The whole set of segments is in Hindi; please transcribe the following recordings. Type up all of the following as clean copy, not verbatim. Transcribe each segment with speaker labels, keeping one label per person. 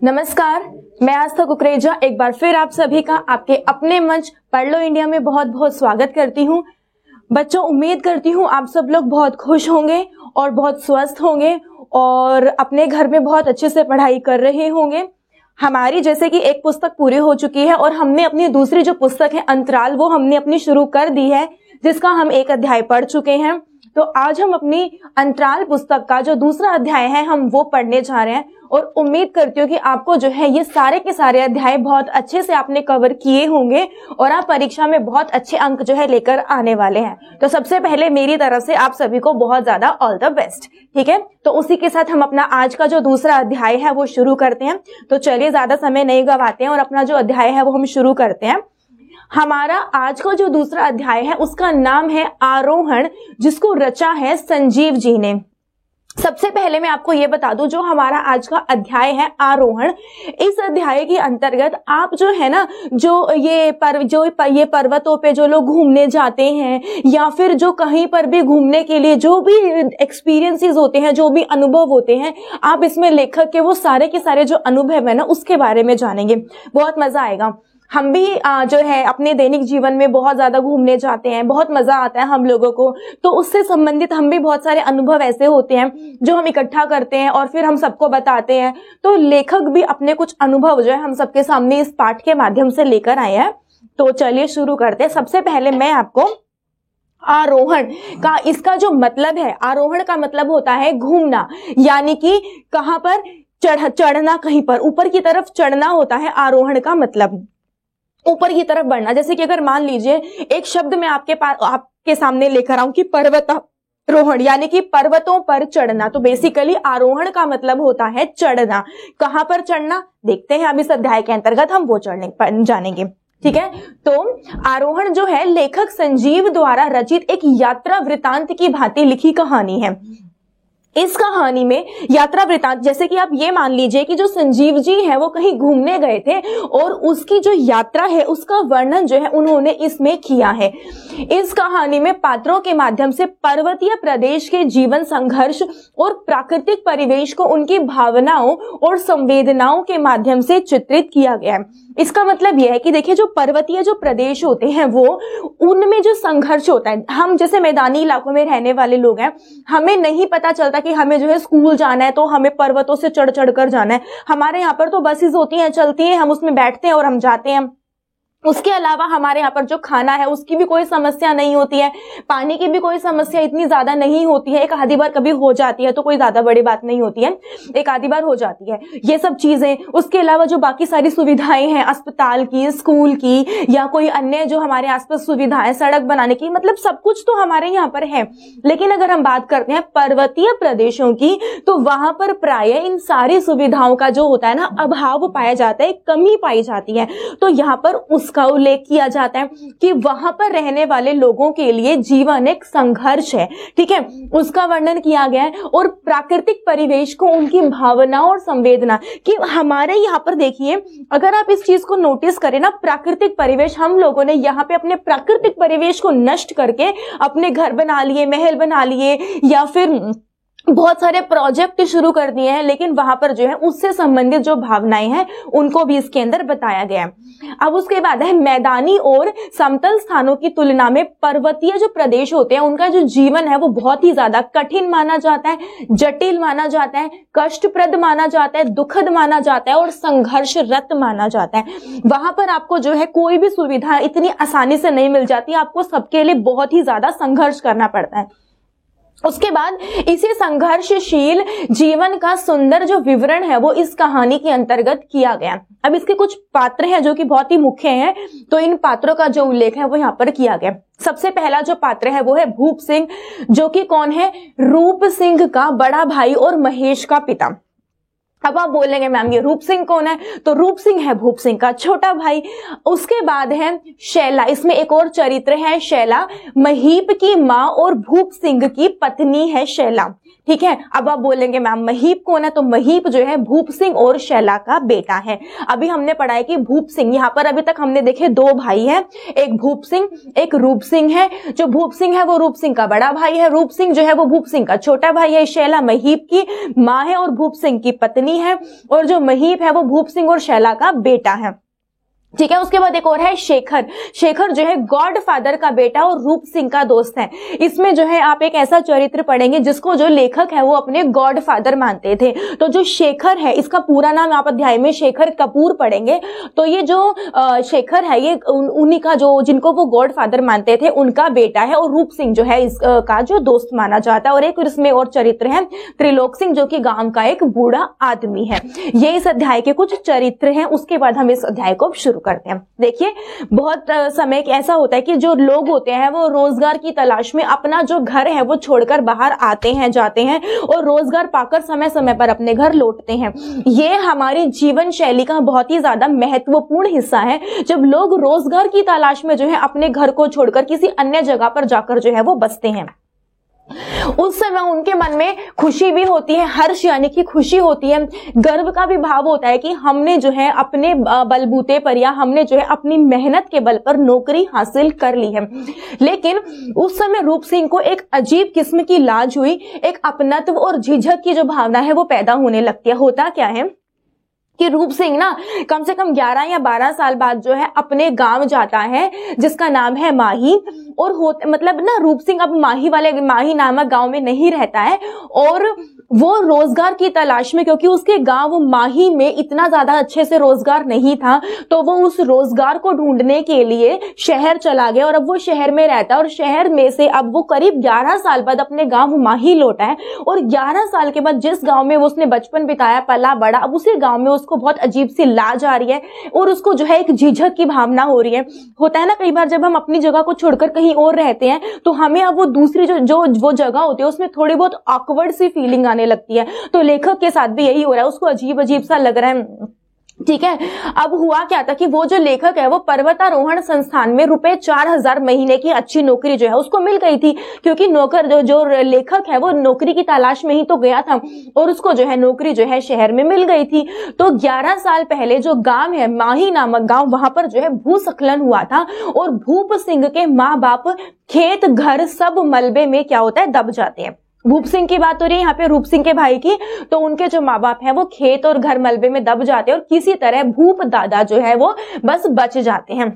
Speaker 1: नमस्कार, मैं आस्था कुकरेजा एक बार फिर आप सभी का आपके अपने मंच पढ़ लो इंडिया में बहुत बहुत स्वागत करती हूँ। बच्चों, उम्मीद करती हूँ आप सब लोग बहुत खुश होंगे और बहुत स्वस्थ होंगे और अपने घर में बहुत अच्छे से पढ़ाई कर रहे होंगे। हमारी जैसे कि एक पुस्तक पूरी हो चुकी है और हमने अपनी दूसरी जो पुस्तक है अंतराल, वो हमने अपनी शुरू कर दी है, जिसका हम एक अध्याय पढ़ चुके हैं। तो आज हम अपनी अंतराल पुस्तक का जो दूसरा अध्याय है हम वो पढ़ने जा रहे हैं और उम्मीद करती हूँ कि आपको जो है ये सारे के सारे अध्याय बहुत अच्छे से आपने कवर किए होंगे और आप परीक्षा में बहुत अच्छे अंक जो है लेकर आने वाले हैं। तो सबसे पहले मेरी तरफ से आप सभी को बहुत ज्यादा ऑल द बेस्ट। ठीक है, तो उसी के साथ हम अपना आज का जो दूसरा अध्याय है वो शुरू करते हैं। तो चलिए ज्यादा समय नहीं गवाते हैं और अपना जो अध्याय है वो हम शुरू करते हैं। हमारा आज का जो दूसरा अध्याय है उसका नाम है आरोहण, जिसको रचा है संजीव जी ने। सबसे पहले मैं आपको ये बता दूं, जो हमारा आज का अध्याय है आरोहण, इस अध्याय के अंतर्गत आप जो है ना, जो ये पर्वतों पे जो लोग घूमने जाते हैं या फिर जो कहीं पर भी घूमने के लिए जो भी एक्सपीरियंसेस होते हैं, जो भी अनुभव होते हैं, आप इसमें लेखक के वो सारे के सारे जो अनुभव है ना उसके बारे में जानेंगे। बहुत मजा आएगा। हम भी जो है अपने दैनिक जीवन में बहुत ज्यादा घूमने जाते हैं, बहुत मजा आता है हम लोगों को, तो उससे संबंधित हम भी बहुत सारे अनुभव ऐसे होते हैं जो हम इकट्ठा करते हैं और फिर हम सबको बताते हैं। तो लेखक भी अपने कुछ अनुभव जो है हम सबके सामने इस पाठ के माध्यम से लेकर आए हैं। तो चलिए शुरू करते हैं। सबसे पहले मैं आपको आरोहण का इसका जो मतलब है, आरोहण का मतलब होता है घूमना, यानी कि कहां पर चढ़ना, कहीं पर ऊपर की तरफ चढ़ना होता है आरोहण का मतलब, ऊपर की तरफ बढ़ना। जैसे कि अगर मान लीजिए एक शब्द मैं आपके सामने लेकर आऊं कि पर्वतारोहण, यानी कि पर्वतों पर चढ़ना, तो बेसिकली आरोहण का मतलब होता है चढ़ना। कहां पर चढ़ना देखते हैं अब इस अध्याय के अंतर्गत हम वो जानेंगे। ठीक है, तो आरोहण जो है लेखक संजीव द्वारा रचित एक यात्रा वृतांत की भांति लिखी कहानी है। इस कहानी में यात्रा वृतांत, जैसे कि आप ये मान लीजिए कि जो संजीव जी है वो कहीं घूमने गए थे और उसकी जो यात्रा है उसका वर्णन जो है उन्होंने इसमें किया है। इस कहानी में पात्रों के माध्यम से पर्वतीय प्रदेश के जीवन संघर्ष और प्राकृतिक परिवेश को उनकी भावनाओं और संवेदनाओं के माध्यम से चित्रित किया गया है। इसका मतलब यह है कि देखिए, जो पर्वतीय जो प्रदेश होते हैं वो उनमें जो संघर्ष होता है, हम जैसे मैदानी इलाकों में रहने वाले लोग हैं, हमें नहीं पता चलता कि हमें जो है स्कूल जाना है तो हमें पर्वतों से चढ़ चढ़ कर जाना है। हमारे यहाँ पर तो बसेस होती हैं, चलती हैं, हम उसमें बैठते हैं और हम जाते हैं। उसके अलावा हमारे यहाँ पर जो खाना है उसकी भी कोई समस्या नहीं होती है, पानी की भी कोई समस्या इतनी ज्यादा नहीं होती है। एक आधी बार कभी हो जाती है तो कोई ज्यादा बड़ी बात नहीं होती है, एक आधी बार हो जाती है ये सब चीजें। उसके अलावा जो बाकी सारी सुविधाएं हैं अस्पताल की, स्कूल की या कोई अन्य जो हमारे आसपास सुविधाएं, सड़क बनाने की, मतलब सब कुछ तो हमारे यहाँ पर है। लेकिन अगर हम बात करते हैं पर्वतीय प्रदेशों की तो वहां पर प्राय इन सारी सुविधाओं का जो होता है ना अभाव पाया जाता है, कमी पाई जाती है। तो यहाँ पर उसका उल्लेख किया जाता है कि वहां पर रहने वाले लोगों के लिए जीवन एक संघर्ष है। ठीक है, उसका वर्णन किया गया है और प्राकृतिक परिवेश को उनकी भावनाओं और संवेदना कि हमारे यहाँ पर देखिए, अगर आप इस चीज को नोटिस करें ना, प्राकृतिक परिवेश, हम लोगों ने यहाँ पे अपने प्राकृतिक परिवेश को नष्ट करके अपने घर बना लिए, महल बना लिए या फिर बहुत सारे प्रोजेक्ट शुरू कर दिए हैं, लेकिन वहां पर जो है उससे संबंधित जो भावनाएं हैं उनको भी इसके अंदर बताया गया है। अब उसके बाद है मैदानी और समतल स्थानों की तुलना में पर्वतीय जो प्रदेश होते हैं उनका जो जीवन है वो बहुत ही ज्यादा कठिन माना जाता है, जटिल माना जाता है, कष्टप्रद माना जाता है, दुखद माना जाता है और संघर्षरत माना जाता है। वहां पर आपको जो है कोई भी सुविधा इतनी आसानी से नहीं मिल जाती, आपको सबके लिए बहुत ही ज्यादा संघर्ष करना पड़ता है। उसके बाद इसी संघर्षशील जीवन का सुंदर जो विवरण है वो इस कहानी के अंतर्गत किया गया। अब इसके कुछ पात्र हैं जो कि बहुत ही मुख्य हैं, तो इन पात्रों का जो उल्लेख है वो यहाँ पर किया गया। सबसे पहला जो पात्र है वो है भूप सिंह, जो कि कौन है, रूप सिंह का बड़ा भाई और महेश का पिता। अब आप बोलेंगे मैम ये रूप सिंह कौन है, तो रूप सिंह है भूप सिंह का छोटा भाई। उसके बाद है शैला, इसमें एक और चरित्र है शैला, महीप की माँ और भूप सिंह की पत्नी है शैला। ठीक है, अब आप बोलेंगे मैम महीप कौन है, तो महीप जो है भूप सिंह और शैला का बेटा है। अभी हमने पढ़ा है कि भूप सिंह, यहाँ पर अभी तक हमने देखे दो भाई हैं, एक भूप सिंह एक रूप सिंह है। जो भूप सिंह है वो रूप सिंह का बड़ा भाई है, रूप सिंह जो है वो भूप सिंह का छोटा भाई है, शैला महीप की माँ है और भूप सिंह की पत्नी सैलानी है और जो महीप है वो भूप सिंह और शैला का बेटा है। ठीक है, उसके बाद एक और है शेखर। शेखर जो है गॉड फादर का बेटा और रूप सिंह का दोस्त है। इसमें जो है आप एक ऐसा चरित्र पढ़ेंगे जिसको जो लेखक है वो अपने गॉड फादर मानते थे। तो जो शेखर है, इसका पूरा नाम आप अध्याय में शेखर कपूर पढ़ेंगे। तो ये जो शेखर है ये उन्हीं का जो जिनको वो गॉड फादर मानते थे उनका बेटा है और रूप सिंह जो है इसका जो दोस्त माना जाता है। और एक इसमें और चरित्र है त्रिलोक सिंह जो कि गांव का एक बूढ़ा आदमी है। ये इस अध्याय के कुछ चरित्र हैं। उसके बाद हम इस अध्याय को शुरू करते हैं। देखिए, बहुत समय ऐसा होता है कि जो लोग होते हैं वो रोजगार की तलाश में अपना जो घर है वो छोड़कर बाहर आते हैं, जाते हैं और रोजगार पाकर समय समय पर अपने घर लौटते हैं। ये हमारी जीवन शैली का बहुत ही ज्यादा महत्वपूर्ण हिस्सा है। जब लोग रोजगार की तलाश में जो है अपने घर को छोड़कर किसी अन्य जगह पर जाकर जो है वो बसते हैं, उस समय उनके मन में खुशी भी होती है, हर्ष यानी कि खुशी होती है, गर्व का भी भाव होता है कि हमने जो है अपने बलबूते पर या हमने जो है अपनी मेहनत के बल पर नौकरी हासिल कर ली है। लेकिन उस समय रूप सिंह को एक अजीब किस्म की लाज हुई, एक अपनत्व और झिझक की जो भावना है वो पैदा होने लगती है। होता क्या है कि रूप सिंह ना कम से कम 11 या 12 साल बाद जो है अपने गांव जाता है जिसका नाम है माही। और मतलब ना रूप सिंह अब माही नामक गांव में नहीं रहता है और वो रोजगार की तलाश में, क्योंकि उसके गांव माही में इतना ज्यादा अच्छे से रोजगार नहीं था, तो वो उस रोजगार को ढूंढने के लिए शहर चला गया और अब वो शहर में रहता है। और शहर में से अब वो करीब 11 साल बाद अपने गांव माही लौटा है और 11 साल के बाद जिस गांव में वो उसने बचपन बिताया, पला बड़ा, अब उसी गांव में उसको बहुत अजीब सी लाज आ रही है और उसको जो है एक झिझक की भावना हो रही है। होता है ना कई बार जब हम अपनी जगह को छोड़कर कहीं और रहते हैं तो हमें अब वो दूसरी जो वो जगह होती है उसमें थोड़ी बहुत ऑकवर्ड सी फीलिंग आने लगती है। तो लेखक के साथ भी यही हो रहा है, उसको अजीब अजीब सा लग रहा है। ठीक है, अब हुआ क्या था कि वो जो लेखक है वो पर्वतारोहण संस्थान में रुपए 4000 महीने की अच्छी नौकरी जो है उसको मिल गई थी, क्योंकि नौकर जो लेखक है वो नौकरी की तलाश में ही तो गया था और उसको जो है नौकरी जो है शहर में मिल गई थी। तो 11 साल पहले जो गांव है माही नामक गांव, वहां पर जो है भूस्खलन हुआ था और भूप सिंह के माँ बाप, खेत, घर सब मलबे में क्या होता है दब जाते हैं। भूप सिंह की बात हो रही है यहाँ पे, रूप सिंह के भाई की। तो उनके जो माँ बाप हैं वो खेत और घर मलबे में दब जाते हैं और किसी तरह भूप दादा जो है वो बस बच जाते हैं।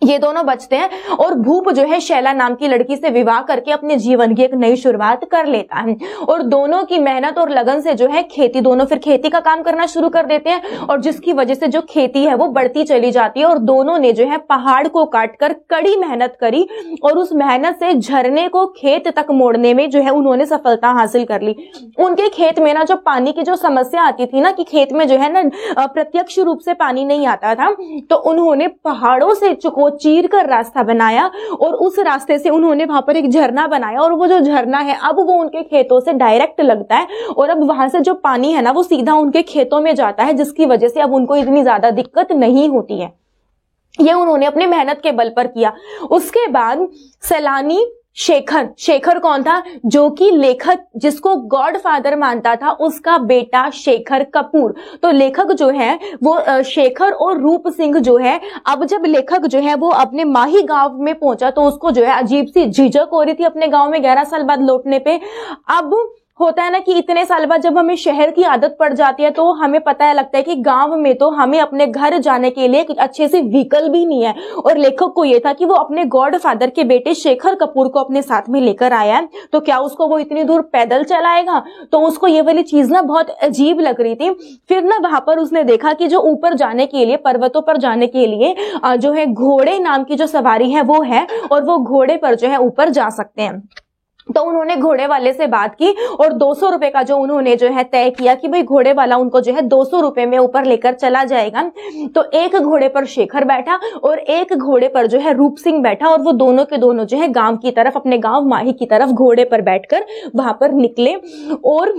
Speaker 1: ये दोनों बचते हैं और भूप जो है शैला नाम की लड़की से विवाह करके अपने जीवन की एक नई शुरुआत कर लेता है। और दोनों की मेहनत और लगन से जो है दोनों फिर खेती का काम करना शुरू कर देते हैं और जिसकी वजह से जो खेती है वो बढ़ती चली जाती है। और दोनों ने जो है पहाड़ को काटकर कड़ी मेहनत करी और उस मेहनत से झरने को खेत तक मोड़ने में जो है उन्होंने सफलता हासिल कर ली। उनके खेत में ना जो पानी की जो समस्या आती थी ना कि खेत में जो है ना प्रत्यक्ष रूप से पानी नहीं आता था, तो उन्होंने पहाड़ों से चीर कर रास्ता बनाया और उस रास्ते से उन्होंने वहां पर एक झरना बनाया और वो जो झरना है अब वो उनके खेतों से डायरेक्ट लगता है और अब वहां से जो पानी है ना वो सीधा उनके खेतों में जाता है, जिसकी वजह से अब उनको इतनी ज्यादा दिक्कत नहीं होती है। ये उन्होंने अपनी मेहनत के बल पर किया। उसके बाद सैलानी शेखर कौन था? जो कि लेखक जिसको गॉड फादर मानता था उसका बेटा शेखर कपूर। तो लेखक जो है वो शेखर और रूप सिंह जो है, अब जब लेखक जो है वो अपने माही गांव में पहुंचा तो उसको जो है अजीब सी झिझक हो रही थी अपने गांव में 11 साल बाद लौटने पे। अब होता है ना कि इतने साल बाद जब हमें शहर की आदत पड़ जाती है तो हमें पता लगता है कि गांव में तो हमें अपने घर जाने के लिए अच्छे से व्हीकल भी नहीं है। और लेखक को यह था कि वो अपने गॉड फादर के बेटे शेखर कपूर को अपने साथ में लेकर आया है, तो क्या उसको वो इतनी दूर पैदल चलाएगा? तो उसको ये वाली चीज ना बहुत अजीब लग रही थी। फिर ना वहां पर उसने देखा कि जो ऊपर जाने के लिए, पर्वतों पर जाने के लिए जो है घोड़े नाम की जो सवारी है वो है और वो घोड़े पर जो है ऊपर जा सकते हैं। तो उन्होंने घोड़े वाले से बात की और 200 रुपए का जो उन्होंने जो है तय किया कि भाई घोड़े वाला उनको जो है 200 रुपए में ऊपर लेकर चला जाएगा। तो एक घोड़े पर शेखर बैठा और एक घोड़े पर जो है रूप सिंह बैठा और वो दोनों के दोनों जो है गांव की तरफ, अपने गांव माही की तरफ घोड़े पर बैठकर वहां पर निकले। और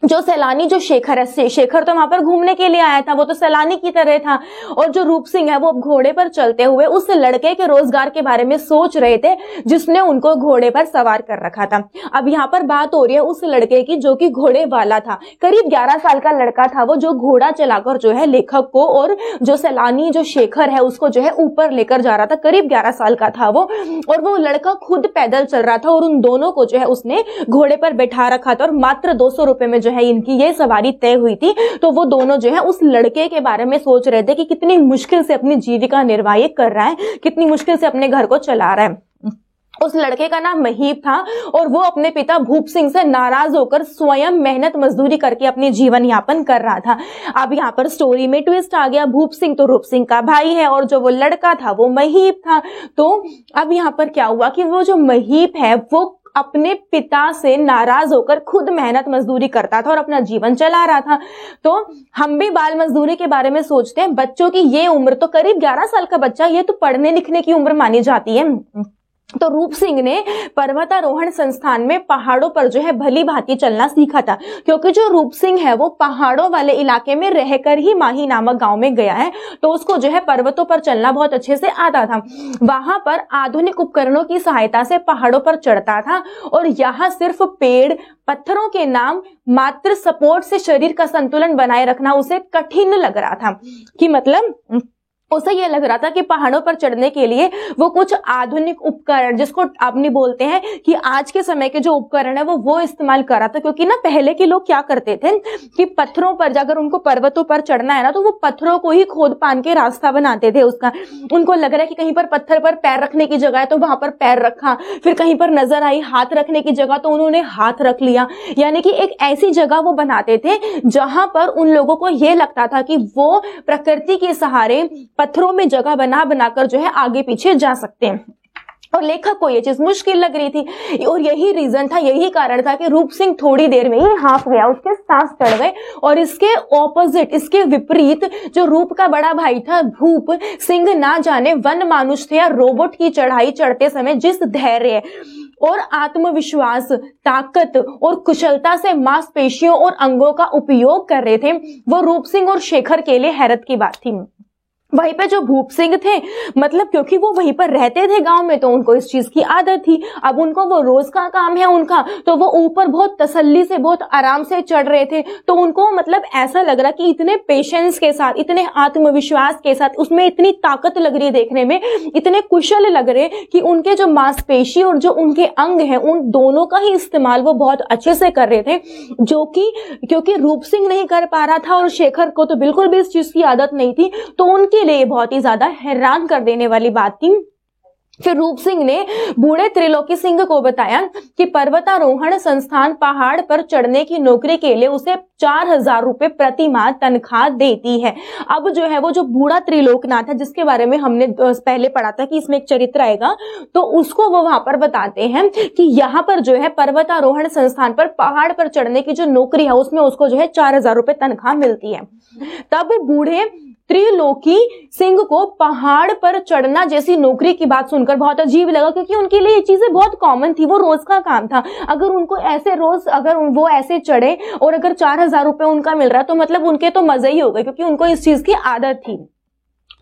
Speaker 1: जो सैलानी जो शेखर है, शेखर तो वहां पर घूमने के लिए आया था, वो तो सैलानी की तरह था। और जो रूप सिंह है वो घोड़े पर चलते हुए उस लड़के के रोजगार के बारे में सोच रहे थे जिसने उनको घोड़े पर सवार कर रखा था। अब यहाँ पर बात हो रही है उस लड़के की जो कि घोड़े वाला था। करीब 11 साल का लड़का था वो, जो घोड़ा चलाकर जो है लेखक को और जो सैलानी जो शेखर है उसको जो है ऊपर लेकर जा रहा था। करीब 11 साल का था वो, और वो लड़का खुद पैदल चल रहा था और उन दोनों को जो है उसने घोड़े पर बैठा रखा था और मात्र 200 रुपए में जो है इनकी ये सवारी तय हुई थी। तो वो दोनों जो है उस लड़के के बारे में सोच रहे थे कि कितनी मुश्किल से अपनी जीविका निर्वाह कर रहा है, कितनी मुश्किल से अपने घर को चला रहा है। उस लड़के का नाम महीप था और वो अपने पिता भूप सिंह से नाराज होकर स्वयं मेहनत मजदूरी करके अपनी जीवन यापन कर रहा था। अब यहाँ पर स्टोरी में ट्विस्ट आ गया, भूप सिंह तो रूप सिंह का भाई है और जो वो लड़का था वो महीप था। तो अब यहाँ पर क्या हुआ कि वो जो महीप है वो अपने पिता से नाराज होकर खुद मेहनत मजदूरी करता था और अपना जीवन चला रहा था। तो हम भी बाल मजदूरी के बारे में सोचते हैं, बच्चों की ये उम्र तो करीब 11 साल का बच्चा, ये तो पढ़ने लिखने की उम्र मानी जाती है। तो रूप सिंह ने पर्वतारोहण संस्थान में पहाड़ों पर जो है भली भांति चलना सीखा था, क्योंकि जो रूप सिंह है वो पहाड़ों वाले इलाके में रहकर ही माही नामक गांव में गया है, तो उसको जो है पर्वतों पर चलना बहुत अच्छे से आता था। वहां पर आधुनिक उपकरणों की सहायता से पहाड़ों पर चढ़ता था और यहाँ सिर्फ पेड़ पत्थरों के नाम मात्र सपोर्ट से शरीर का संतुलन बनाए रखना उसे कठिन लग रहा था। कि मतलब उसे ये लग रहा था कि पहाड़ों पर चढ़ने के लिए वो कुछ आधुनिक उपकरण, जिसको आपने बोलते हैं कि आज के समय के जो उपकरण है वो इस्तेमाल कर रहा था। क्योंकि ना पहले के लोग क्या करते थे कि पत्थरों पर अगर उनको पर्वतों पर चढ़ना है ना तो वो पत्थरों को ही खोद पान के रास्ता बनाते थे उसका। उनको लग रहा है कि कहीं पर पत्थर पर पैर रखने की जगह है तो वहां पर पैर रखा, फिर कहीं पर नजर आई हाथ रखने की जगह तो उन्होंने हाथ रख लिया। यानी कि एक ऐसी जगह वो बनाते थे जहां पर उन लोगों को ये लगता था कि वो प्रकृति के सहारे पत्थरों में जगह बना बनाकर जो है आगे पीछे जा सकते हैं। और लेखक को ये चीज मुश्किल लग रही थी और यही रीजन था, यही कारण था कि रूप सिंह थोड़ी देर में ही हाफ गया, उसके सांस चढ़ गए। और इसके ऑपोजिट, इसके विपरीत जो रूप का बड़ा भाई था भूप सिंह, ना जाने वन मानुष थे या रोबोट की चढ़ाई चढ़ते समय जिस धैर्य और आत्मविश्वास, ताकत और कुशलता से मांसपेशियों और अंगों का उपयोग कर रहे थे, वो रूप सिंह और शेखर के लिए हैरत की बात थी। वहीं पे जो भूप सिंह थे, मतलब क्योंकि वो वहीं पर रहते थे गांव में तो उनको इस चीज की आदत थी। अब उनको वो रोज का काम है उनका, तो वो ऊपर बहुत तसल्ली से बहुत आराम से चढ़ रहे थे। तो उनको मतलब ऐसा लग रहा कि इतने पेशेंस के साथ, इतने आत्मविश्वास के साथ, उसमें इतनी ताकत लग रही है देखने में, इतने कुशल लग रहे कि उनके जो मांसपेशी और जो उनके अंग हैं उन दोनों का ही इस्तेमाल वो बहुत अच्छे से कर रहे थे। जो कि क्योंकि रूप सिंह नहीं कर पा रहा था और शेखर को तो बिल्कुल भी इस चीज की आदत नहीं थी, तो उनके लिए बहुत ही ज्यादा हैरान कर देने वाली बात थी। फिर रूप सिंह ने बूढ़े त्रिलोकी सिंह को बताया कि पर्वतारोहण संस्थान पहाड़ पर चढ़ने की नौकरी के लिए उसे 4000 रुपए प्रति माह तनख्वाह देती है। अब जो है वो जो बूढ़ा त्रिलोकनाथ है, जिसके बारे में हमने पहले पढ़ा था कि इसमें एक चरित्र आएगा, तो उसको वो वहां पर बताते हैं कि यहाँ पर जो है पर्वतारोहण संस्थान पर पहाड़ पर चढ़ने की जो नौकरी है उसमें उसको जो है 4000 रुपए तनख्वाह मिलती है। तब बूढ़े त्रिलोकी सिंह को पहाड़ पर चढ़ना जैसी नौकरी की बात सुनकर बहुत अजीब लगा, क्योंकि उनके लिए ये चीजें बहुत कॉमन थी, वो रोज का काम था। अगर उनको ऐसे रोज अगर वो ऐसे चढ़े और अगर 4000 रुपए उनका मिल रहा तो मतलब उनके तो मजे ही हो गए, क्योंकि उनको इस चीज की आदत थी।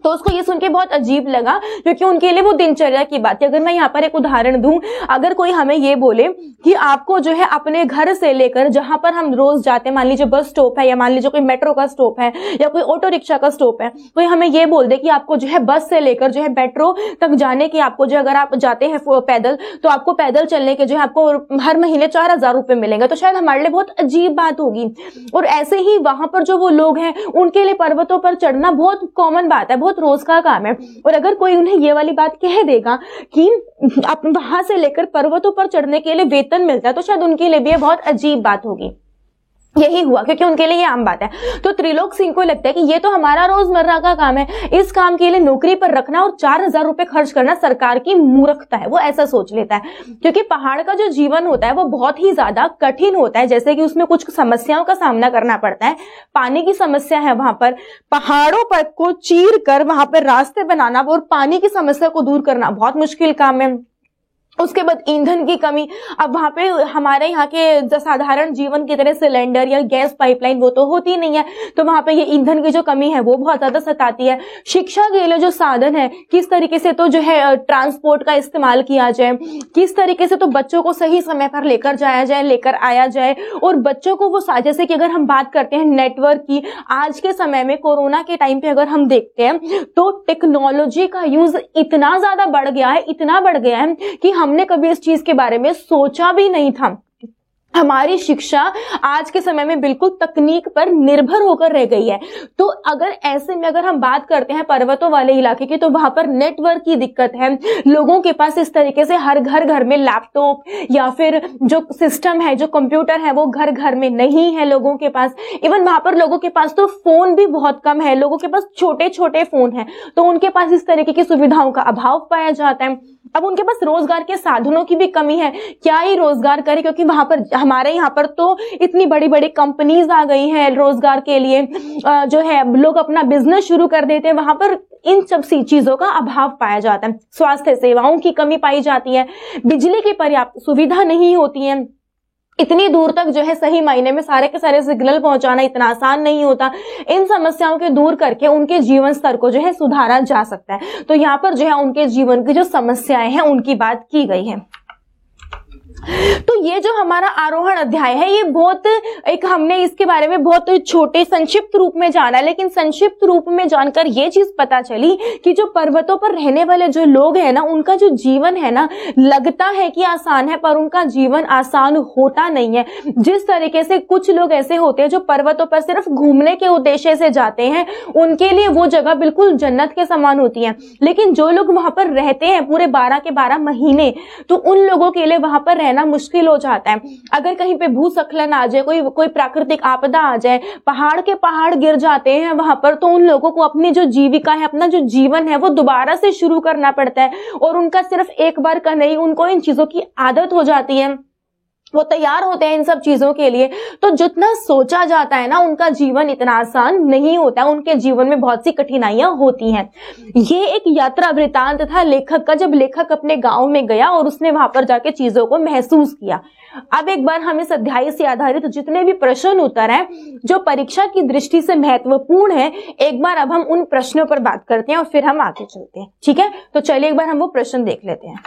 Speaker 1: तो उसको ये सुन के बहुत अजीब लगा, क्योंकि उनके लिए वो दिनचर्या की बात है। अगर मैं यहाँ पर एक उदाहरण दूं, अगर कोई हमें ये बोले कि आपको जो है अपने घर से लेकर जहां पर हम रोज जाते हैं, मान लीजिए बस स्टॉप है या मान लीजिए कोई मेट्रो का स्टॉप है या कोई ऑटो रिक्शा का स्टॉप है, कोई हमें ये बोल दे कि आपको जो है बस से लेकर जो है मेट्रो तक जाने की आपको जो अगर आप जाते हैं पैदल तो आपको पैदल चलने के जो है आपको हर महीने 4000 रुपए मिलेंगे, तो शायद हमारे लिए बहुत अजीब बात होगी। और ऐसे ही वहां पर जो वो लोग हैं उनके लिए पर्वतों पर चढ़ना बहुत कॉमन बात है, बहुत रोज का काम है। और अगर कोई उन्हें ये वाली बात कह देगा कि आप वहां से लेकर पर्वतों पर चढ़ने के लिए वेतन मिलता है, तो शायद उनके लिए भी ये बहुत अजीब बात होगी। यही हुआ, क्योंकि उनके लिए ये आम बात है। तो त्रिलोक सिंह को लगता है कि ये तो हमारा रोजमर्रा का काम है, इस काम के लिए नौकरी पर रखना और 4000 रुपए खर्च करना सरकार की मूर्खता है, वो ऐसा सोच लेता है। क्योंकि पहाड़ का जो जीवन होता है वो बहुत ही ज्यादा कठिन होता है, जैसे कि उसमें कुछ समस्याओं का सामना करना पड़ता है। पानी की समस्या है वहां पर, पहाड़ों पर को चीर कर वहां पर रास्ते बनाना और पानी की समस्या को दूर करना बहुत मुश्किल काम है। उसके बाद ईंधन की कमी, अब वहां पे हमारे यहाँ के साधारण जीवन की तरह सिलेंडर या गैस पाइपलाइन वो तो होती नहीं है, तो वहां पे ये ईंधन की जो कमी है वो बहुत ज्यादा सताती है। शिक्षा के लिए जो साधन है, किस तरीके से तो जो है ट्रांसपोर्ट का इस्तेमाल किया जाए, किस तरीके से तो बच्चों को सही समय पर लेकर जाया जाए, लेकर आया जाए, और बच्चों को वो जैसे कि अगर हम बात करते हैं नेटवर्क की, आज के समय में कोरोना के टाइम पे अगर हम देखते हैं तो टेक्नोलॉजी का यूज इतना ज्यादा बढ़ गया है, इतना बढ़ गया है कि हमने कभी इस चीज के बारे में सोचा भी नहीं था। हमारी शिक्षा आज के समय में बिल्कुल तकनीक पर निर्भर होकर रह गई है। तो अगर ऐसे में अगर हम बात करते हैं पर्वतों वाले इलाके की, तो वहां पर नेटवर्क की दिक्कत है। लोगों के पास इस तरीके से हर घर में लैपटॉप या फिर जो सिस्टम है, जो कंप्यूटर है, वो घर घर में नहीं है लोगों के पास। इवन वहां पर लोगों के पास तो फोन भी बहुत कम है, लोगों के पास छोटे छोटे फोन है, तो उनके पास इस तरीके की सुविधाओं का अभाव पाया जाता है। अब उनके पास रोजगार के साधनों की भी कमी है, क्या ही रोजगार करे, क्योंकि वहां पर हमारे यहाँ पर तो इतनी बड़ी बड़ी कंपनीज आ गई हैं रोजगार के लिए, जो है लोग अपना बिजनेस शुरू कर देते हैं। वहां पर इन सब सी चीजों का अभाव पाया जाता है। स्वास्थ्य सेवाओं की कमी पाई जाती है, बिजली की पर्याप्त सुविधा नहीं होती है, इतनी दूर तक जो है सही मायने में सारे के सारे सिग्नल पहुंचाना इतना आसान नहीं होता। इन समस्याओं के दूर करके उनके जीवन स्तर को जो है सुधारा जा सकता है। तो यहाँ पर जो है उनके जीवन की जो समस्याएं हैं उनकी बात की गई है। तो ये जो हमारा आरोहण अध्याय है, ये बहुत एक हमने इसके बारे में बहुत छोटे संक्षिप्त रूप में जाना, लेकिन संक्षिप्त रूप में जानकर ये चीज पता चली कि जो पर्वतों पर रहने वाले जो लोग हैं ना, उनका जो जीवन है ना, लगता है कि आसान है, पर उनका जीवन आसान होता नहीं है। जिस तरीके से कुछ लोग ऐसे होते हैं जो पर्वतों पर सिर्फ घूमने के उद्देश्य से जाते हैं, उनके लिए वो जगह बिल्कुल जन्नत के समान होती है। लेकिन जो लोग वहां पर रहते हैं पूरे 12 के 12 महीने, तो उन लोगों के लिए वहां पर रहना मुश्किल हो जाता है। अगर कहीं पे भूस्खलन आ जाए, कोई प्राकृतिक आपदा आ जाए, पहाड़ के पहाड़ गिर जाते हैं वहां पर, तो उन लोगों को अपनी जो जीविका है, अपना जो जीवन है, वो दोबारा से शुरू करना पड़ता है। और उनका सिर्फ एक बार का नहीं, उनको इन चीजों की आदत हो जाती है, वो तैयार होते हैं इन सब चीजों के लिए। तो जितना सोचा जाता है ना, उनका जीवन इतना आसान नहीं होता है, उनके जीवन में बहुत सी कठिनाइयां होती हैं। ये एक यात्रा वृतांत था लेखक का, जब लेखक अपने गांव में गया और उसने वहां पर जाके चीजों को महसूस किया। अब एक बार हम इस अध्याय से आधारित जितने भी प्रश्न उत्तर हैं जो परीक्षा की दृष्टि से महत्वपूर्ण है, एक बार अब हम उन प्रश्नों पर बात करते हैं और फिर हम आगे चलते हैं। ठीक है, तो चलिए एक बार हम वो प्रश्न देख लेते हैं।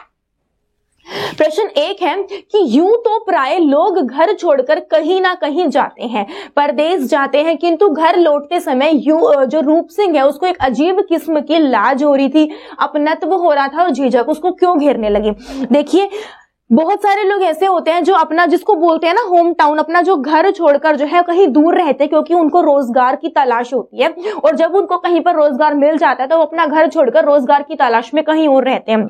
Speaker 1: प्रश्न 1 है कि यूं तो प्राय लोग घर छोड़कर कहीं ना कहीं जाते हैं, परदेश जाते हैं, किंतु घर लौटते समय जो रूप सिंह है उसको एक अजीब किस्म की लाज हो रही थी, अपनत्व हो रहा था और झिझक उसको क्यों घेरने लगी। देखिए, बहुत सारे लोग ऐसे होते हैं जो अपना, जिसको बोलते हैं ना होम टाउन, अपना जो घर छोड़कर जो है कहीं दूर रहते हैं, क्योंकि उनको रोजगार की तलाश होती है। और जब उनको कहीं पर रोजगार मिल जाता है तो वो अपना घर छोड़कर रोजगार की तलाश में कहीं और रहते हैं।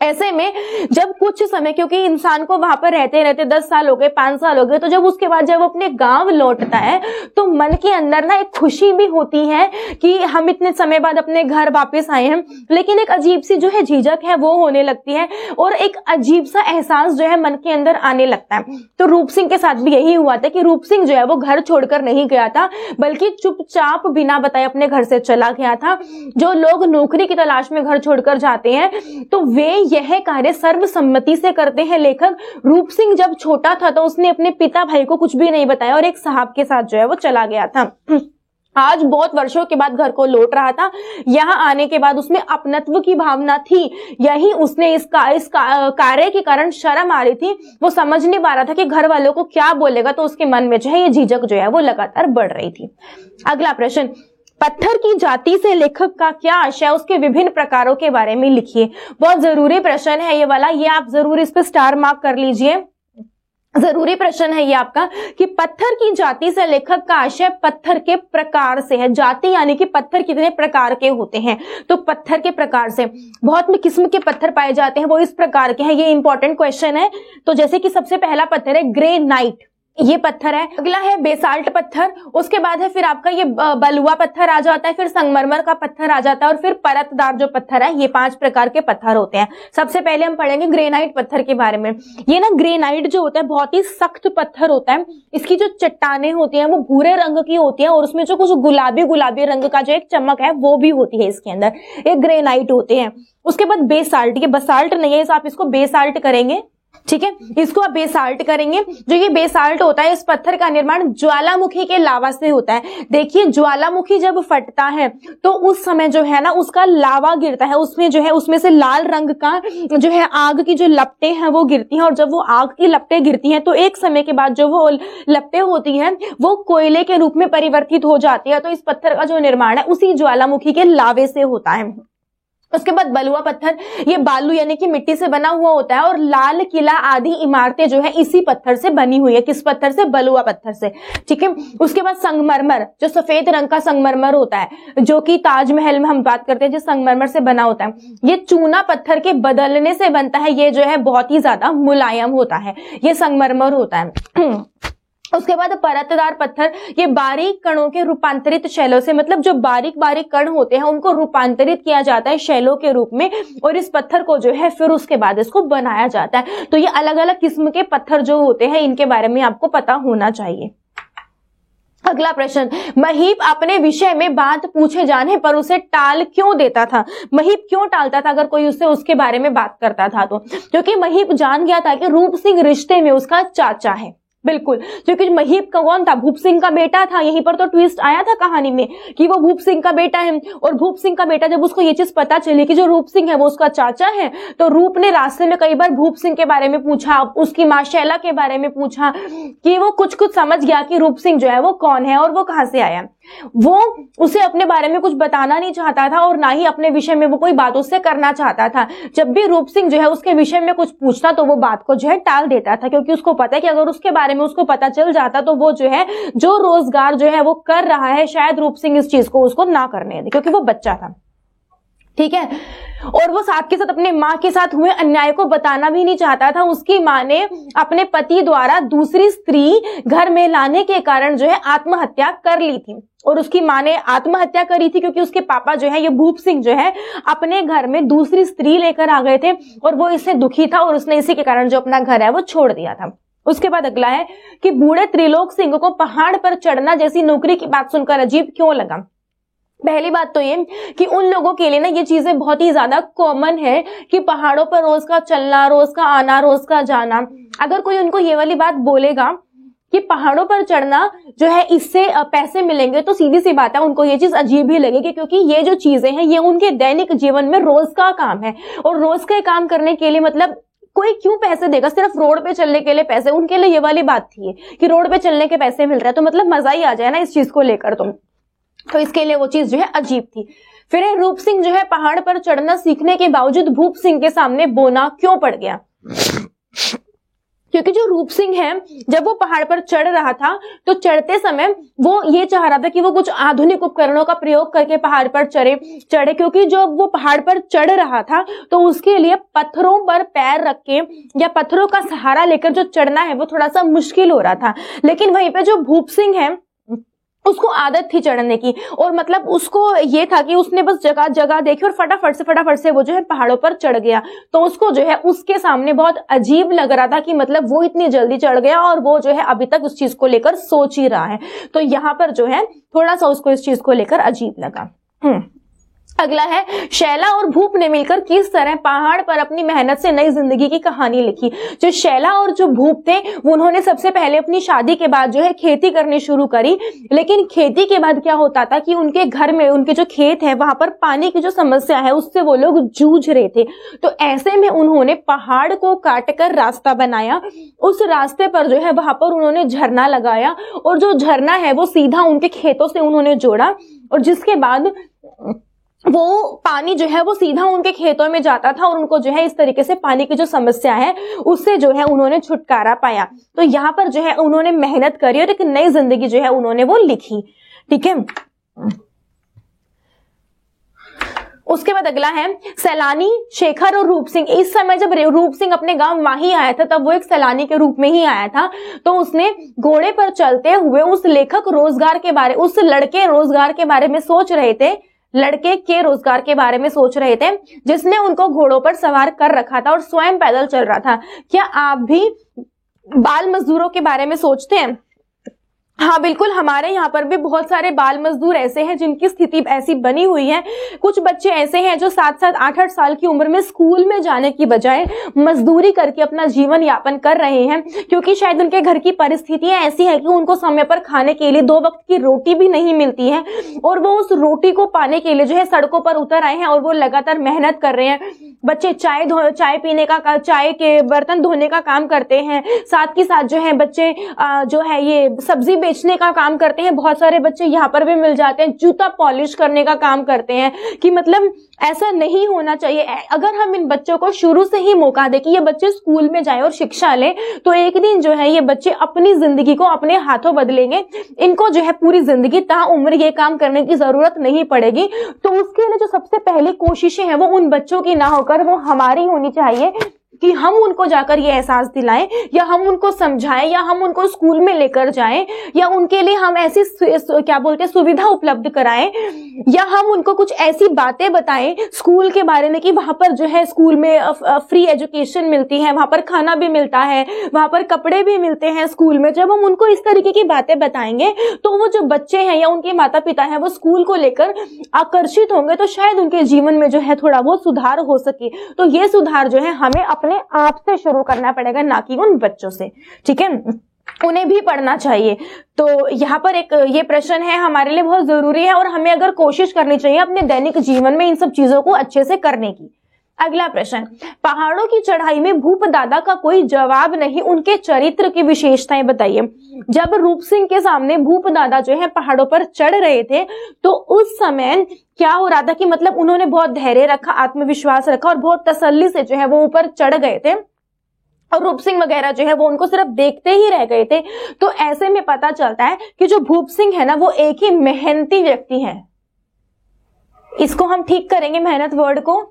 Speaker 1: ऐसे में जब कुछ समय, क्योंकि इंसान को वहां पर रहते रहते 10 साल हो गए, 5 साल हो गए, तो जब उसके बाद जब वो अपने गांव लौटता है तो मन के अंदर ना एक खुशी भी होती है कि हम इतने समय बाद अपने घर वापस आए हैं, लेकिन एक अजीब सी जो है झिझक है वो होने लगती है और एक अजीब सा एहसास जो है मन के अंदर आने लगता है। तो रूप सिंह के साथ भी यही हुआ था कि रूप सिंह जो है वो घर छोड़कर नहीं गया था, बल्कि चुपचाप बिना बताए अपने घर से चला गया था। जो लोग नौकरी की तलाश में घर छोड़कर जाते हैं तो वे यह कार्य सर्वसम्मति से करते हैं। लेखक रूप सिंह जब छोटा था तो उसने अपने पिता भाई को कुछ भी नहीं बताया और एक साहब के साथ जो है वो चला गया था। आज बहुत वर्षों के बाद घर को लौट रहा था। यहाँ आने के बाद उसमें अपनत्व की भावना थी, यही उसने इस कार्य के कारण शर्म आ रही थी, वो समझ नहीं पा रहा था कि घर वालों को क्या बोलेगा, तो उसके मन में जो है ये झिझक जो है वो लगातार बढ़ रही थी। अगला प्रश्न, पत्थर की जाति से लेखक का क्या आशय है, उसके विभिन्न प्रकारों के बारे में लिखिए। बहुत जरूरी प्रश्न है ये वाला, ये आप जरूर इस पे स्टार मार्क कर लीजिए। जरूरी प्रश्न है ये आपका कि पत्थर की जाति से लेखक का आशय पत्थर के प्रकार से है। जाति यानी कि पत्थर कितने प्रकार के होते हैं, तो पत्थर के प्रकार से बहुत में किस्म के पत्थर पाए जाते हैं, वो इस प्रकार के हैं। ये इंपॉर्टेंट क्वेश्चन है। तो जैसे कि सबसे पहला पत्थर है ग्रेनाइट, ये पत्थर है। अगला है बेसाल्ट पत्थर, उसके बाद है फिर आपका ये बलुआ पत्थर आ जाता है, फिर संगमरमर का पत्थर आ जाता है और फिर परतदार जो पत्थर है। ये 5 प्रकार के पत्थर होते हैं। सबसे पहले हम पढ़ेंगे ग्रेनाइट पत्थर के बारे में। ये ना ग्रेनाइट जो होता है बहुत ही सख्त पत्थर होता है। इसकी जो चट्टानें होती हैं वो भूरे रंग की होती हैं और उसमें जो कुछ गुलाबी गुलाबी रंग का जो एक चमक है वो भी होती है इसके अंदर, ये ग्रेनाइट होते हैं। उसके बाद बेसाल्ट, ये बसाल्ट नहीं है, आप इसको बेसाल्ट करेंगे, ठीक है, इसको आप बेसाल्ट करेंगे। जो ये बेसाल्ट होता है, इस पत्थर का निर्माण ज्वालामुखी के लावा से होता है। देखिए, ज्वालामुखी जब फटता है तो उस समय जो है ना उसका लावा गिरता है, उसमें जो है उसमें से लाल रंग का जो है आग की जो लपटें हैं वो गिरती हैं, और जब वो आग की लपटें गिरती हैं तो एक समय के बाद जो वो लपटें होती हैं वो कोयले के रूप में परिवर्तित हो जाती है। तो इस पत्थर का जो निर्माण है उसी ज्वालामुखी के लावे से होता है। उसके बाद बलुआ पत्थर, ये बालू यानी कि मिट्टी से बना हुआ होता है और लाल किला आदि इमारतें जो है इसी पत्थर से बनी हुई है। किस पत्थर से? बलुआ पत्थर से, ठीक है। उसके बाद संगमरमर, जो सफेद रंग का संगमरमर होता है, जो कि ताजमहल में हम बात करते हैं, जो संगमरमर से बना होता है, ये चूना पत्थर के बदलने से बनता है। ये जो है बहुत ही ज्यादा मुलायम होता है, ये संगमरमर होता है। उसके बाद परतदार पत्थर, ये बारीक कणों के रूपांतरित शैलों से, मतलब जो बारीक बारीक कण होते हैं उनको रूपांतरित किया जाता है शैलों के रूप में, और इस पत्थर को जो है फिर उसके बाद इसको बनाया जाता है। तो ये अलग अलग किस्म के पत्थर जो होते हैं इनके बारे में आपको पता होना चाहिए। अगला प्रश्न, महीप अपने विषय में बात पूछे जाने पर उसे टाल क्यों देता था? महीप क्यों टालता था अगर कोई उससे उसके बारे में बात करता था तो? क्योंकि महीप जान गया था कि रूप सिंह रिश्ते में उसका चाचा है। बिल्कुल, क्योंकि महीप का कौन था? भूप सिंह का बेटा था। यहीं पर तो ट्विस्ट आया था कहानी में कि वो भूप सिंह का बेटा है, और भूप सिंह का बेटा जब उसको ये चीज पता चली कि जो रूप सिंह है वो उसका चाचा है, तो रूप ने रास्ते में कई बार भूप सिंह के बारे में पूछा, उसकी माँ शैला के बारे में पूछा, कि वो कुछ कुछ समझ गया कि रूप सिंह जो है वो कौन है और वो कहाँ से आया। वो उसे अपने बारे में कुछ बताना नहीं चाहता था और ना ही अपने विषय में वो कोई बात उससे करना चाहता था। जब भी रूप सिंह जो है उसके विषय में कुछ पूछता तो वो बात को जो है टाल देता था, क्योंकि उसको पता है कि अगर उसके बारे में उसको पता चल जाता तो वो जो है जो रोजगार जो है वो कर रहा है शायद रूप सिंह इस चीज को उसको ना करने दे, क्योंकि वो बच्चा था, ठीक है। और वो साथ के साथ अपने माँ के साथ हुए अन्याय को बताना भी नहीं चाहता था। उसकी माँ ने अपने पति द्वारा दूसरी स्त्री घर में लाने के कारण जो है आत्महत्या कर ली थी, और उसकी माँ ने आत्महत्या करी थी क्योंकि उसके पापा जो है ये भूप सिंह जो है अपने घर में दूसरी स्त्री लेकर आ गए थे और वो इससे दुखी था और उसने इसी के कारण जो अपना घर है वो छोड़ दिया था। उसके बाद अगला है कि बूढ़े त्रिलोक सिंह को पहाड़ पर चढ़ना जैसी नौकरी की बात सुनकर अजीब क्यों लगा? पहली बात तो ये कि उन लोगों के लिए ना ये चीजें बहुत ही ज्यादा कॉमन है कि पहाड़ों पर रोज का चलना, रोज का आना, रोज का जाना। अगर कोई उनको ये वाली बात बोलेगा कि पहाड़ों पर चढ़ना जो है इससे पैसे मिलेंगे, तो सीधी सी बात है उनको ये चीज अजीब ही लगेगी, क्योंकि ये जो चीजें हैं ये उनके दैनिक जीवन में रोज का काम है, और रोज का काम करने के लिए मतलब कोई क्यों पैसे देगा? सिर्फ रोड पे चलने के लिए पैसे, उनके लिए ये वाली बात थी कि रोड पे चलने के पैसे मिल रहे हैं तो मतलब मजा ही आ जाए ना इस चीज को लेकर, तो इसके लिए वो चीज जो है अजीब थी। फिर रूप सिंह जो है पहाड़ पर चढ़ना सीखने के बावजूद भूप सिंह के सामने बोना क्यों पड़ गया? क्योंकि जो रूप सिंह है जब वो पहाड़ पर चढ़ रहा था तो चढ़ते समय वो ये चाह रहा था कि वो कुछ आधुनिक उपकरणों का प्रयोग करके पहाड़ पर चढ़े, क्योंकि जब वो पहाड़ पर चढ़ रहा था तो उसके लिए पत्थरों पर पैर रख के या पत्थरों का सहारा लेकर जो चढ़ना है वो थोड़ा सा मुश्किल हो रहा था। लेकिन वहीं पे जो भूप सिंह है उसको आदत थी चढ़ने की, और मतलब उसको ये था कि उसने बस जगह जगह देखी और फटाफट से वो जो है पहाड़ों पर चढ़ गया। तो उसको जो है उसके सामने बहुत अजीब लग रहा था कि मतलब वो इतनी जल्दी चढ़ गया और वो जो है अभी तक उस चीज को लेकर सोच ही रहा है। तो यहाँ पर जो है थोड़ा सा उसको इस चीज को लेकर अजीब लगा। अगला है शैला और भूप ने मिलकर किस तरह पहाड़ पर अपनी मेहनत से नई जिंदगी की कहानी लिखी। जो शैला और जो भूप थे उन्होंने सबसे पहले अपनी शादी के बाद जो है खेती करनी शुरू करी, लेकिन खेती के बाद क्या होता था कि उनके घर में उनके जो खेत है वहां पर पानी की जो समस्या है उससे वो लोग जूझ रहे थे। तो ऐसे में उन्होंने पहाड़ को काट कर रास्ता बनाया, उस रास्ते पर जो है वहां पर उन्होंने झरना लगाया और जो झरना है वो सीधा उनके खेतों से उन्होंने जोड़ा, और जिसके बाद वो पानी जो है वो सीधा उनके खेतों में जाता था और उनको जो है इस तरीके से पानी की जो समस्या है उससे जो है उन्होंने छुटकारा पाया। तो यहाँ पर जो है उन्होंने मेहनत करी और एक नई जिंदगी जो है उन्होंने वो लिखी, ठीक है। उसके बाद अगला है सैलानी शेखर और रूप सिंह। इस समय जब रूप सिंह अपने गांव माही आया था तब वो एक सैलानी के रूप में ही आया था, तो उसने घोड़े पर चलते हुए उस लड़के रोजगार के बारे में सोच रहे थे, लड़के के रोजगार के बारे में सोच रहे थे जिसने उनको घोड़ों पर सवार कर रखा था और स्वयं पैदल चल रहा था। क्या आप भी बाल मजदूरों के बारे में सोचते हैं? हाँ बिल्कुल, हमारे यहाँ पर भी बहुत सारे बाल मजदूर ऐसे हैं जिनकी स्थिति ऐसी बनी हुई है। कुछ बच्चे ऐसे हैं जो 7-7, 8-8 साल की उम्र में स्कूल में जाने की बजाय मजदूरी करके अपना जीवन यापन कर रहे हैं, क्योंकि शायद उनके घर की परिस्थितियां ऐसी है कि उनको समय पर खाने के लिए 2 वक्त की रोटी भी नहीं मिलती है, और वो उस रोटी को पाने के लिए जो है सड़कों पर उतर आए हैं और वो लगातार मेहनत कर रहे हैं। बच्चे चाय पीने का, चाय के बर्तन धोने का काम करते हैं, साथ ही साथ जो है बच्चे जो है ये सब्जी बेचने का काम करते हैं, बहुत सारे बच्चे यहाँ पर भी मिल जाते हैं, जूता पॉलिश करने का काम करते हैं, कि मतलब ऐसा नहीं होना चाहिए। अगर हम इन बच्चों को शुरू से ही मौका दें कि ये बच्चे स्कूल में जाएं और शिक्षा लें, तो एक दिन जो है ये बच्चे अपनी जिंदगी को अपने हाथों बदलेंगे। इनको जो है पूरी जिंदगी ताउम्र ये काम करने की जरूरत नहीं पड़ेगी। तो उसके लिए जो सबसे पहली कोशिशें हैं वो उन बच्चों की ना होकर वो हमारी होनी चाहिए, कि हम उनको जाकर ये एहसास दिलाएं, या हम उनको समझाएं, या हम उनको स्कूल में लेकर जाएं, या उनके लिए हम ऐसी क्या बोलते हैं सुविधा उपलब्ध कराएं, या हम उनको कुछ ऐसी बातें बताएं स्कूल के बारे में कि वहां पर जो है स्कूल में फ्री एजुकेशन मिलती है, वहां पर खाना भी मिलता है, वहां पर कपड़े भी मिलते हैं स्कूल में। जब हम उनको इस तरीके की बातें बताएंगे तो वो जो बच्चे हैं या उनके माता पिता हैं वो स्कूल को लेकर आकर्षित होंगे, तो शायद उनके जीवन में जो है थोड़ा बहुत सुधार हो सके। तो ये सुधार जो है हमें अपने आप से शुरू करना पड़ेगा, ना कि उन बच्चों से, ठीक है। उन्हें भी पढ़ना चाहिए। तो यहाँ पर एक ये प्रश्न है हमारे लिए बहुत जरूरी है, और हमें अगर कोशिश करनी चाहिए अपने दैनिक जीवन में इन सब चीजों को अच्छे से करने की। अगला प्रश्न, पहाड़ों की चढ़ाई में भूप दादा का कोई जवाब नहीं, उनके चरित्र की विशेषताएं बताइए। जब रूप सिंह के सामने भूप दादा जो है पहाड़ों पर चढ़ रहे थे, तो उस समय क्या हो रहा था कि मतलब उन्होंने बहुत धैर्य रखा, आत्मविश्वास रखा और बहुत तसल्ली से जो है वो ऊपर चढ़ गए थे, और रूप सिंह वगैरह जो है वो उनको सिर्फ देखते ही रह गए थे। तो ऐसे में पता चलता है कि जो भूप सिंह है ना वो एक ही मेहनती व्यक्ति है। इसको हम ठीक करेंगे, मेहनत वर्ड को,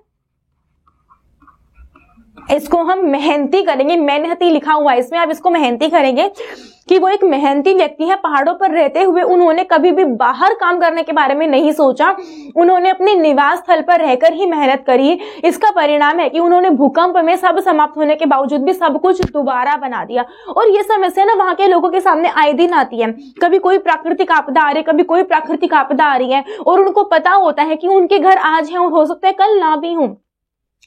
Speaker 1: इसको हम मेहनती करेंगे, मेहनती लिखा हुआ है इसमें, आप इसको मेहनती करेंगे कि वो एक मेहनती व्यक्ति है। पहाड़ों पर रहते हुए उन्होंने कभी भी बाहर काम करने के बारे में नहीं सोचा, उन्होंने अपने निवास स्थल पर रहकर ही मेहनत करी। इसका परिणाम है कि उन्होंने भूकंप में सब समाप्त होने के बावजूद भी सब कुछ दोबारा बना दिया। और ये समस्या ना वहां के लोगों के सामने आए दिन आती है, कभी कोई प्राकृतिक आपदा आ रही है, कभी कोई प्राकृतिक आपदा आ रही है, और उनको पता होता है कि उनके घर आज है और हो सकता है कल ना भी हो,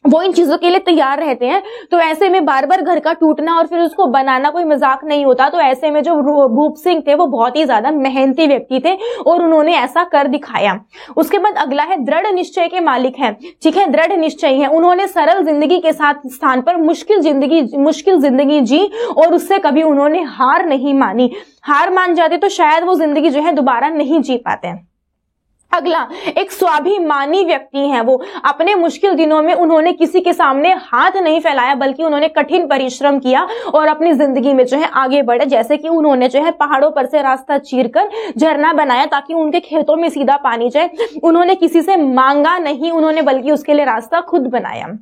Speaker 1: वो इन चीजों के लिए तैयार रहते हैं। तो ऐसे में बार बार घर का टूटना और फिर उसको बनाना कोई मजाक नहीं होता। तो ऐसे में जो भूप सिंह थे वो बहुत ही ज्यादा मेहनती व्यक्ति थे और उन्होंने ऐसा कर दिखाया। उसके बाद अगला है दृढ़ निश्चय के मालिक हैं, ठीक है, दृढ़ निश्चय है। उन्होंने सरल जिंदगी के साथ स्थान पर मुश्किल जिंदगी जी और उससे कभी उन्होंने हार नहीं मानी। हार मान जाते तो शायद वो जिंदगी जो है दोबारा नहीं जी पाते। अगला एक स्वाभिमानी व्यक्ति हैं, वो अपने मुश्किल दिनों में उन्होंने किसी के सामने हाथ नहीं फैलाया, बल्कि उन्होंने कठिन परिश्रम किया और अपनी जिंदगी में जो है आगे बढ़े। जैसे कि उन्होंने जो है पहाड़ों पर से रास्ता चीरकर झरना बनाया ताकि उनके खेतों में सीधा पानी जाए। उन्होंने किसी से मांगा नहीं, उन्होंने बल्कि उसके लिए रास्ता खुद बनाया।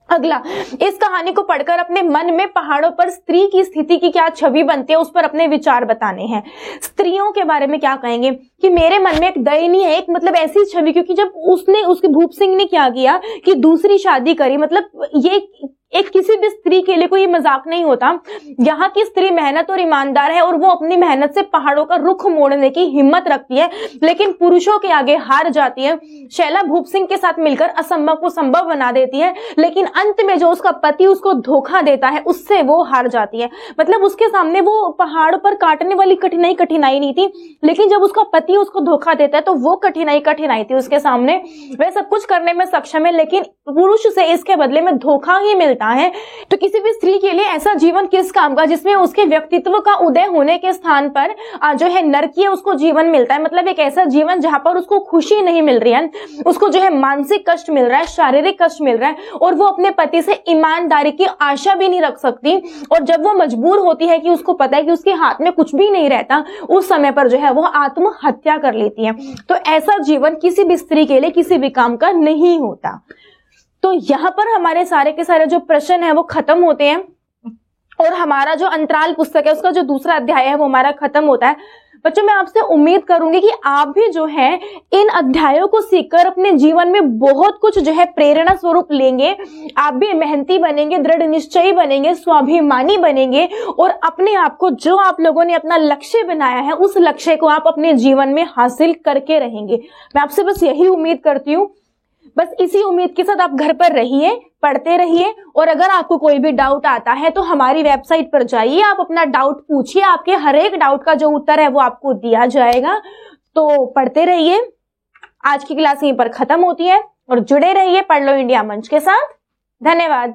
Speaker 1: अगला, इस कहानी को पढ़कर अपने मन में पहाड़ों पर स्त्री की स्थिति की क्या छवि बनती है उस पर अपने विचार बताने हैं। स्त्रियों के बारे में क्या कहेंगे कि मेरे मन में एक दयनीय है, एक मतलब ऐसी छवि, क्योंकि जब उसके भूप सिंह ने क्या किया कि दूसरी शादी करी, मतलब ये एक किसी भी स्त्री के लिए कोई मजाक नहीं होता। यहाँ की स्त्री मेहनत और ईमानदार है और वो अपनी मेहनत से पहाड़ों का रुख मोड़ने की हिम्मत रखती है, लेकिन पुरुषों के आगे हार जाती है। शैला भूप सिंह के साथ मिलकर असंभव को संभव बना देती है, लेकिन अंत में जो उसका पति उसको धोखा देता है उससे वो हार जाती है। मतलब उसके सामने वो पहाड़ पर काटने वाली कठिनाई नहीं थी, लेकिन जब उसका पति उसको धोखा देता है तो वो कठिनाई थी उसके सामने। वह सब कुछ करने में सक्षम है, लेकिन पुरुष से इसके बदले में धोखा ही मिलता है। तो किसी भी स्त्री के लिए ऐसा जीवन किस काम का जिसमें उसके व्यक्तित्व का उदय होने के स्थान पर जो है नरकीय उसको जीवन मिलता है। मतलब एक ऐसा जीवन जहां पर उसको खुशी नहीं मिल रही है, उसको जो है मानसिक कष्ट मिल रहा है, शारीरिक कष्ट मिल रहा है, और वो अपने पति से ईमानदारी की आशा भी नहीं रख सकती। और जब वो मजबूर होती है कि उसको पता है कि उसके हाथ में कुछ भी नहीं रहता, उस समय पर जो है वो आत्महत्या कर लेती है। तो ऐसा जीवन किसी भी स्त्री के लिए किसी भी काम का नहीं होता। तो यहाँ पर हमारे सारे के सारे जो प्रश्न है वो खत्म होते हैं और हमारा जो अंतराल पुस्तक है उसका जो दूसरा अध्याय है वो हमारा खत्म होता है। बच्चों, मैं आपसे उम्मीद करूंगी कि आप भी जो है इन अध्यायों को सीखकर अपने जीवन में बहुत कुछ जो है प्रेरणा स्वरूप लेंगे। आप भी मेहनती बनेंगे, दृढ़ निश्चयी बनेंगे, स्वाभिमानी बनेंगे और अपने आप को जो आप लोगों ने अपना लक्ष्य बनाया है उस लक्ष्य को आप अपने जीवन में हासिल करके रहेंगे। मैं आपसे बस यही उम्मीद करती हूँ। बस इसी उम्मीद के साथ आप घर पर रहिए, पढ़ते रहिए, और अगर आपको कोई भी डाउट आता है तो हमारी वेबसाइट पर जाइए, आप अपना डाउट पूछिए, आपके हर एक डाउट का जो उत्तर है वो आपको दिया जाएगा। तो पढ़ते रहिए। आज की क्लास यहीं पर खत्म होती है और जुड़े रहिए पढ़ लो इंडिया मंच के साथ। धन्यवाद।